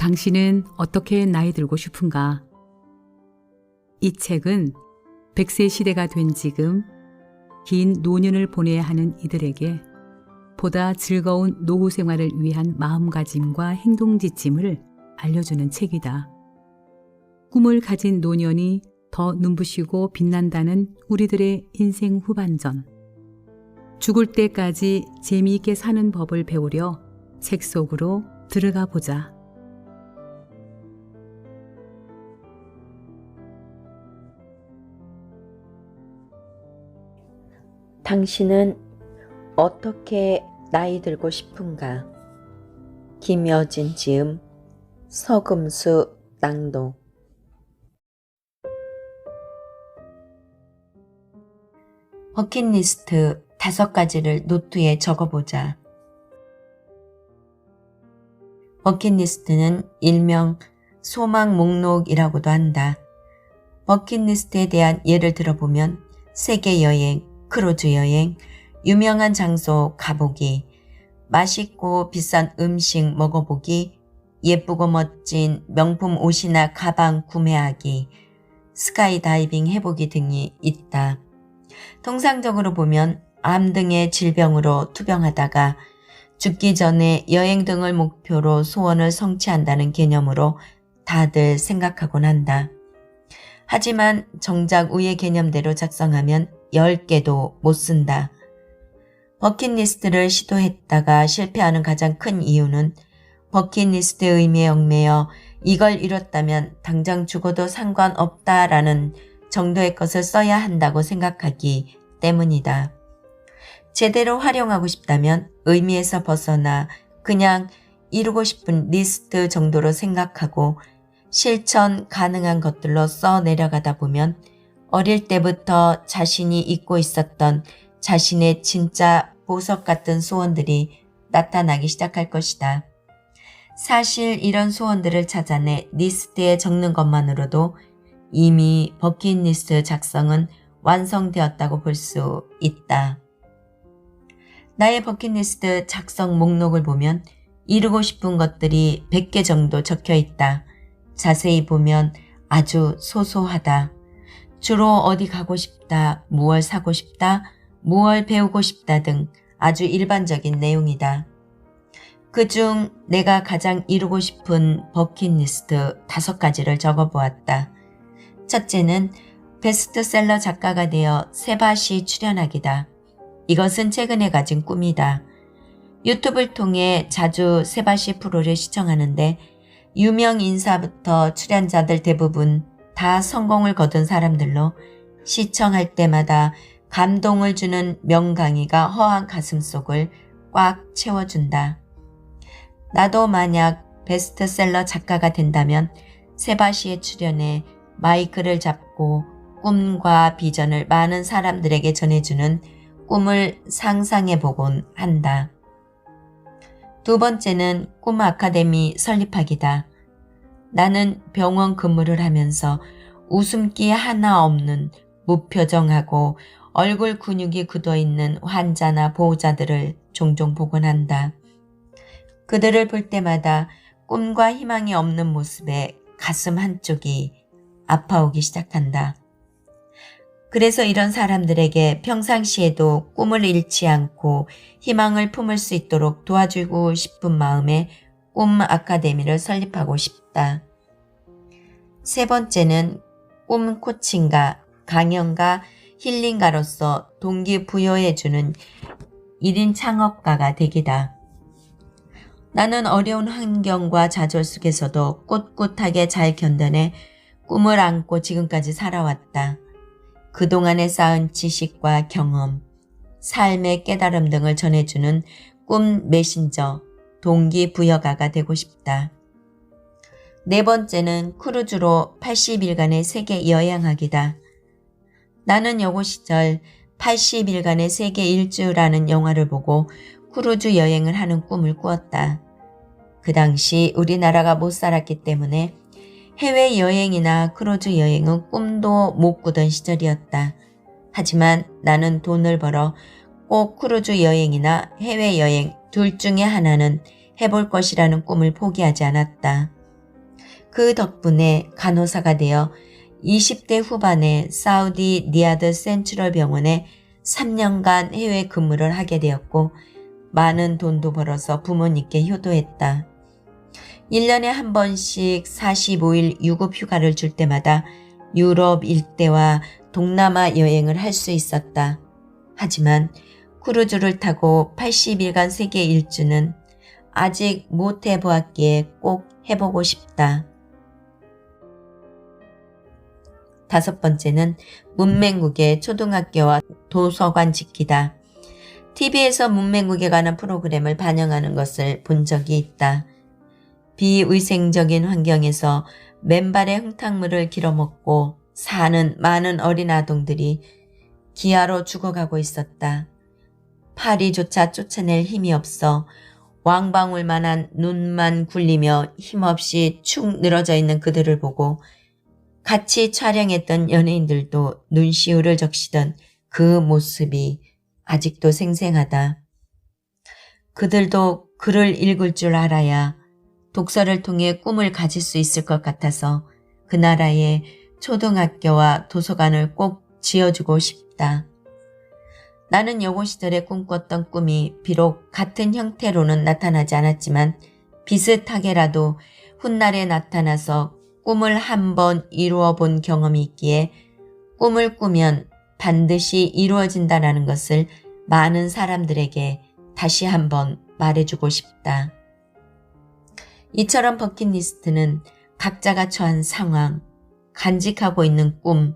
당신은 어떻게 나이 들고 싶은가? 이 책은 100세 시대가 된 지금 긴 노년을 보내야 하는 이들에게 보다 즐거운 노후 생활을 위한 마음가짐과 행동지침을 알려주는 책이다. 꿈을 가진 노년이 더 눈부시고 빛난다는 우리들의 인생 후반전. 죽을 때까지 재미있게 사는 법을 배우려 책 속으로 들어가 보자. 당신은 어떻게 나이 들고 싶은가? 김여진 지음, 서금수 낭독. 버킷리스트 5가지를 노트에 적어보자. 버킷리스트는 일명 소망 목록이라고도 한다. 버킷리스트에 대한 예를 들어보면 세계 여행, 크루즈 여행, 유명한 장소 가보기, 맛있고 비싼 음식 먹어보기, 예쁘고 멋진 명품 옷이나 가방 구매하기, 스카이다이빙 해보기 등이 있다. 통상적으로 보면 암 등의 질병으로 투병하다가 죽기 전에 여행 등을 목표로 소원을 성취한다는 개념으로 다들 생각하곤 한다. 하지만 정작 위의 개념대로 작성하면 10개도 못 쓴다. 버킷리스트를 시도했다가 실패하는 가장 큰 이유는 버킷리스트의 의미에 얽매여 이걸 이뤘다면 당장 죽어도 상관없다라는 정도의 것을 써야 한다고 생각하기 때문이다. 제대로 활용하고 싶다면 의미에서 벗어나 그냥 이루고 싶은 리스트 정도로 생각하고 실천 가능한 것들로 써 내려가다 보면 어릴 때부터 자신이 잊고 있었던 자신의 진짜 보석 같은 소원들이 나타나기 시작할 것이다. 사실 이런 소원들을 찾아내 리스트에 적는 것만으로도 이미 버킷리스트 작성은 완성되었다고 볼 수 있다. 나의 버킷리스트 작성 목록을 보면 이루고 싶은 것들이 100개 정도 적혀 있다. 자세히 보면 아주 소소하다. 주로 어디 가고 싶다, 무얼 사고 싶다, 무얼 배우고 싶다 등 아주 일반적인 내용이다. 그중 내가 가장 이루고 싶은 버킷리스트 5가지를 적어보았다. 첫째는 베스트셀러 작가가 되어 세바시 출연하기다. 이것은 최근에 가진 꿈이다. 유튜브를 통해 자주 세바시 프로를 시청하는데 유명 인사부터 출연자들 대부분 다 성공을 거둔 사람들로 시청할 때마다 감동을 주는 명강의가 허한 가슴속을 꽉 채워준다. 나도 만약 베스트셀러 작가가 된다면 세바시에 출연해 마이크를 잡고 꿈과 비전을 많은 사람들에게 전해주는 꿈을 상상해보곤 한다. 두 번째는 꿈 아카데미 설립하기다. 나는 병원 근무를 하면서 웃음기 하나 없는 무표정하고 얼굴 근육이 굳어있는 환자나 보호자들을 종종 보곤 한다. 그들을 볼 때마다 꿈과 희망이 없는 모습에 가슴 한쪽이 아파오기 시작한다. 그래서 이런 사람들에게 평상시에도 꿈을 잃지 않고 희망을 품을 수 있도록 도와주고 싶은 마음에 꿈 아카데미를 설립하고 싶다. 세 번째는 꿈 코칭가, 강연가, 힐링가로서 동기부여해주는 1인 창업가가 되기다. 나는 어려운 환경과 좌절 속에서도 꿋꿋하게 잘 견뎌내 꿈을 안고 지금까지 살아왔다. 그동안에 쌓은 지식과 경험, 삶의 깨달음 등을 전해주는 꿈 메신저, 동기부여가가 되고 싶다. 네 번째는 크루즈로 80일간의 세계 여행하기다. 나는 여고 시절 80일간의 세계 일주라는 영화를 보고 크루즈 여행을 하는 꿈을 꾸었다. 그 당시 우리나라가 못 살았기 때문에 해외여행이나 크루즈 여행은 꿈도 못 꾸던 시절이었다. 하지만 나는 돈을 벌어 꼭 크루즈 여행이나 해외여행 둘 중에 하나는 해볼 것이라는 꿈을 포기하지 않았다. 그 덕분에 간호사가 되어 20대 후반에 사우디 리야드 센트럴 병원에 3년간 해외 근무를 하게 되었고 많은 돈도 벌어서 부모님께 효도했다. 1년에 한 번씩 45일 유급 휴가를 줄 때마다 유럽 일대와 동남아 여행을 할 수 있었다. 하지만 크루즈를 타고 80일간 세계 일주는 아직 못 해보았기에 꼭 해보고 싶다. 5번째는 문맹국의 초등학교와 도서관 짓기다. TV에서 문맹국에 관한 프로그램을 반영하는 것을 본 적이 있다. 비위생적인 환경에서 맨발의 흙탕물을 길어먹고 사는 많은 어린 아동들이 기아로 죽어가고 있었다. 파리조차 쫓아낼 힘이 없어 왕방울만한 눈만 굴리며 힘없이 축 늘어져 있는 그들을 보고 같이 촬영했던 연예인들도 눈시울을 적시던 그 모습이 아직도 생생하다. 그들도 글을 읽을 줄 알아야 독서를 통해 꿈을 가질 수 있을 것 같아서 그 나라에 초등학교와 도서관을 꼭 지어주고 싶다. 나는 여고 시절에 꿈꿨던 꿈이 비록 같은 형태로는 나타나지 않았지만 비슷하게라도 훗날에 나타나서 꿈을 한번 이루어 본 경험이 있기에 꿈을 꾸면 반드시 이루어진다라는 것을 많은 사람들에게 다시 한번 말해주고 싶다. 이처럼 버킷리스트는 각자가 처한 상황, 간직하고 있는 꿈,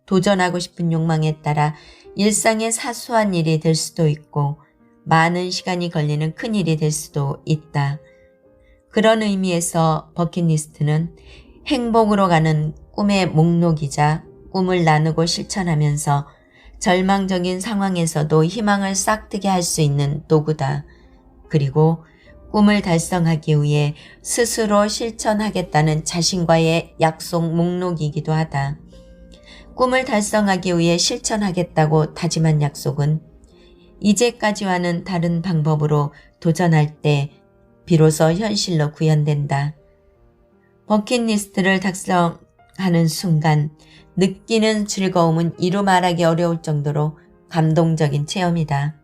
도전하고 싶은 욕망에 따라 일상의 사소한 일이 될 수도 있고 많은 시간이 걸리는 큰 일이 될 수도 있다. 그런 의미에서 버킷리스트는 행복으로 가는 꿈의 목록이자 꿈을 나누고 실천하면서 절망적인 상황에서도 희망을 싹트게 할 수 있는 도구다. 그리고 꿈을 달성하기 위해 스스로 실천하겠다는 자신과의 약속 목록이기도 하다. 꿈을 달성하기 위해 실천하겠다고 다짐한 약속은 이제까지와는 다른 방법으로 도전할 때 비로소 현실로 구현된다. 버킷리스트를 작성하는 순간 느끼는 즐거움은 이루 말하기 어려울 정도로 감동적인 체험이다.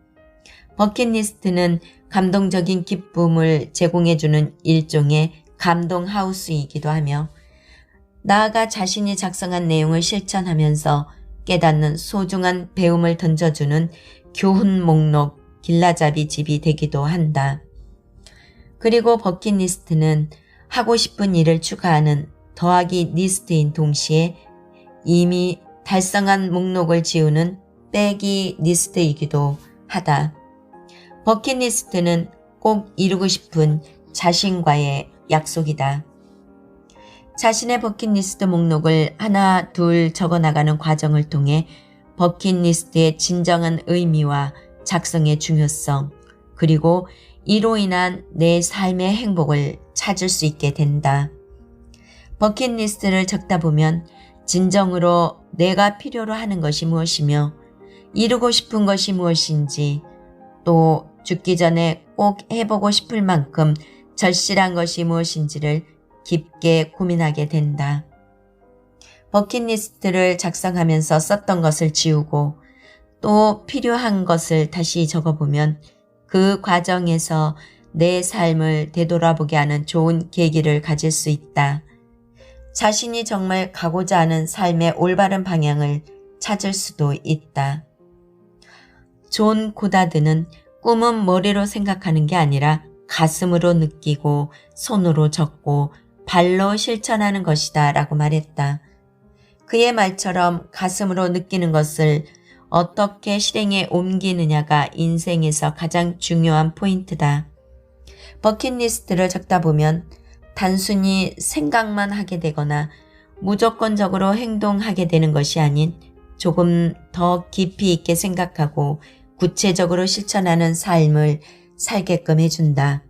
버킷리스트는 감동적인 기쁨을 제공해주는 일종의 감동하우스이기도 하며 나아가 자신이 작성한 내용을 실천하면서 깨닫는 소중한 배움을 던져주는 교훈 목록 길라잡이 집이 되기도 한다. 그리고 버킷리스트는 하고 싶은 일을 추가하는 더하기 리스트인 동시에 이미 달성한 목록을 지우는 빼기 리스트이기도 하다. 버킷리스트는 꼭 이루고 싶은 자신과의 약속이다. 자신의 버킷리스트 목록을 하나 둘 적어나가는 과정을 통해 버킷리스트의 진정한 의미와 작성의 중요성, 그리고 이로 인한 내 삶의 행복을 찾을 수 있게 된다. 버킷리스트를 적다 보면 진정으로 내가 필요로 하는 것이 무엇이며 이루고 싶은 것이 무엇인지, 또 죽기 전에 꼭 해보고 싶을 만큼 절실한 것이 무엇인지를 깊게 고민하게 된다. 버킷리스트를 작성하면서 썼던 것을 지우고 또 필요한 것을 다시 적어보면 그 과정에서 내 삶을 되돌아보게 하는 좋은 계기를 가질 수 있다. 자신이 정말 가고자 하는 삶의 올바른 방향을 찾을 수도 있다. 존 고다드는 꿈은 머리로 생각하는 게 아니라 가슴으로 느끼고 손으로 적고 발로 실천하는 것이다 라고 말했다. 그의 말처럼 가슴으로 느끼는 것을 어떻게 실행에 옮기느냐가 인생에서 가장 중요한 포인트다. 버킷리스트를 적다 보면 단순히 생각만 하게 되거나 무조건적으로 행동하게 되는 것이 아닌 조금 더 깊이 있게 생각하고 구체적으로 실천하는 삶을 살게끔 해준다.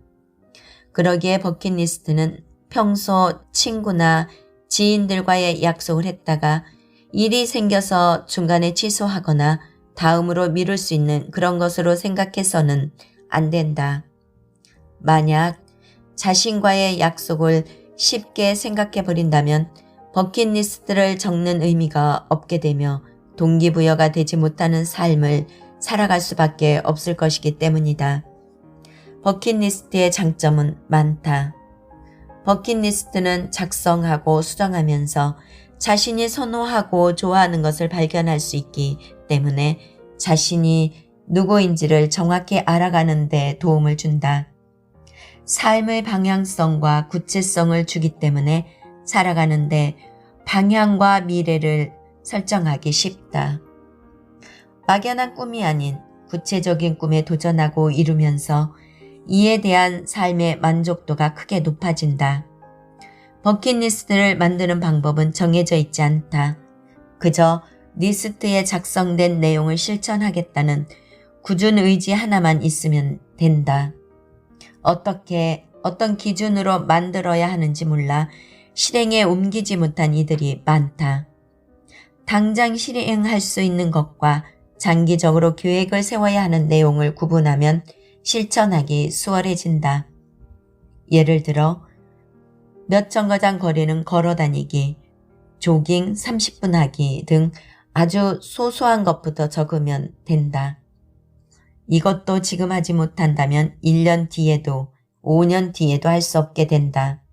그러기에 버킷리스트는 평소 친구나 지인들과의 약속을 했다가 일이 생겨서 중간에 취소하거나 다음으로 미룰 수 있는 그런 것으로 생각해서는 안 된다. 만약 자신과의 약속을 쉽게 생각해 버린다면 버킷리스트를 적는 의미가 없게 되며 동기부여가 되지 못하는 삶을 살아갈 수밖에 없을 것이기 때문이다. 버킷리스트의 장점은 많다. 버킷리스트는 작성하고 수정하면서 자신이 선호하고 좋아하는 것을 발견할 수 있기 때문에 자신이 누구인지를 정확히 알아가는 데 도움을 준다. 삶의 방향성과 구체성을 주기 때문에 살아가는데 방향과 미래를 설정하기 쉽다. 막연한 꿈이 아닌 구체적인 꿈에 도전하고 이루면서 이에 대한 삶의 만족도가 크게 높아진다. 버킷리스트를 만드는 방법은 정해져 있지 않다. 그저 리스트에 작성된 내용을 실천하겠다는 굳은 의지 하나만 있으면 된다. 어떤 기준으로 만들어야 하는지 몰라 실행에 옮기지 못한 이들이 많다. 당장 실행할 수 있는 것과 장기적으로 계획을 세워야 하는 내용을 구분하면 실천하기 수월해진다. 예를 들어 몇 정거장 거리는 걸어 다니기, 조깅 30분 하기 등 아주 소소한 것부터 적으면 된다. 이것도 지금 하지 못한다면 1년 뒤에도 5년 뒤에도 할 수 없게 된다.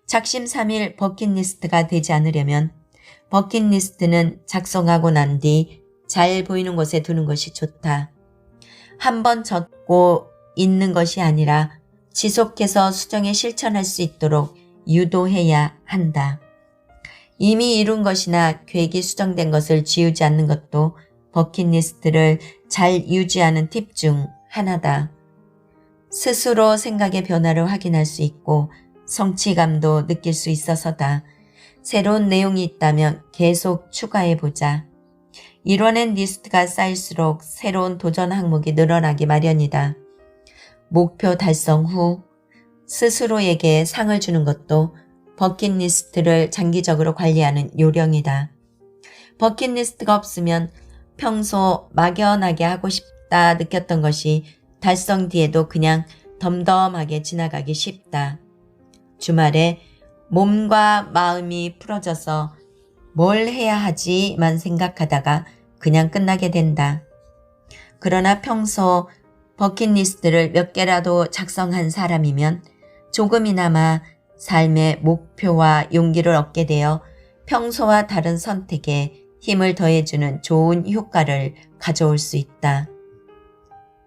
작심삼일 버킷리스트가 되지 않으려면 버킷리스트는 작성하고 난 뒤 잘 보이는 곳에 두는 것이 좋다. 한 번 적고 있는 것이 아니라 지속해서 수정에 실천할 수 있도록 유도해야 한다. 이미 이룬 것이나 계획이 수정된 것을 지우지 않는 것도 버킷리스트를 잘 유지하는 팁 중 하나다. 스스로 생각의 변화를 확인할 수 있고 성취감도 느낄 수 있어서다. 새로운 내용이 있다면 계속 추가해보자. 이뤄낸 리스트가 쌓일수록 새로운 도전 항목이 늘어나기 마련이다. 목표 달성 후 스스로에게 상을 주는 것도 버킷리스트를 장기적으로 관리하는 요령이다. 버킷리스트가 없으면 평소 막연하게 하고 싶다 느꼈던 것이 달성 뒤에도 그냥 덤덤하게 지나가기 쉽다. 주말에 몸과 마음이 풀어져서 뭘 해야 하지만 생각하다가 그냥 끝나게 된다. 그러나 평소 버킷리스트를 몇 개라도 작성한 사람이면 조금이나마 삶의 목표와 용기를 얻게 되어 평소와 다른 선택에 힘을 더해주는 좋은 효과를 가져올 수 있다.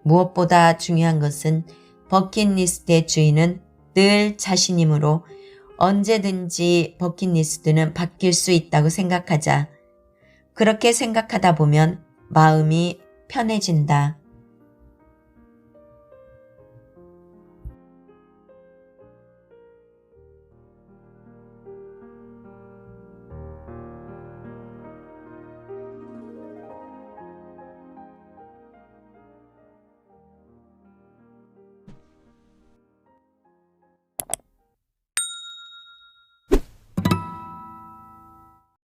무엇보다 중요한 것은 버킷리스트의 주인은 늘 자신이므로 언제든지 버킷리스트는 바뀔 수 있다고 생각하자. 그렇게 생각하다 보면 마음이 편해진다.